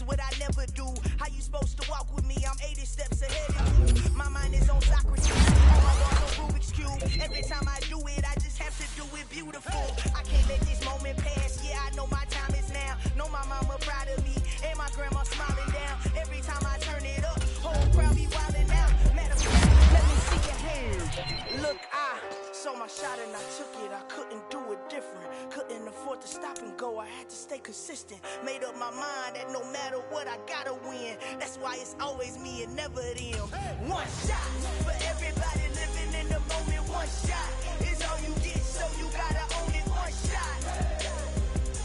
What I never do. How you supposed to walk with me? I'm 80 steps ahead of you. My mind is on Socrates. All my walls on Rubik's Cube. Every time I do it, I just have to do it beautiful. I can't let this moment pass. Yeah, I know my time is now. Know my mama proud of me. And my grandma smiling down. Every time I turn it up, whole crowd be wilding out. Matter of fact, let me see your hands. Look, I saw my shot and I took it. I couldn't do it different. Couldn't afford to stop and go. I had to stay consistent. Made up my mind that no matter what, I gotta win. That's why it's always me and never them. One shot for everybody living in the moment. One shot is all you get, so you gotta own it. One shot.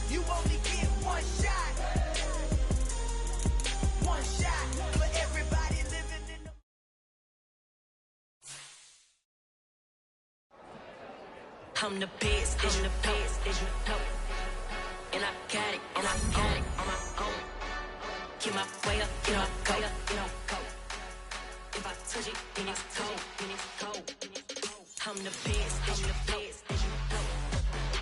You only get one shot. One shot for everybody living in the... I'm the best, I'm the best, and I got it, and I got it on my own. Get my way up, get my way up, get my go. If I touch it, then it's cold, then it's cold. I'm the best, I'm the best.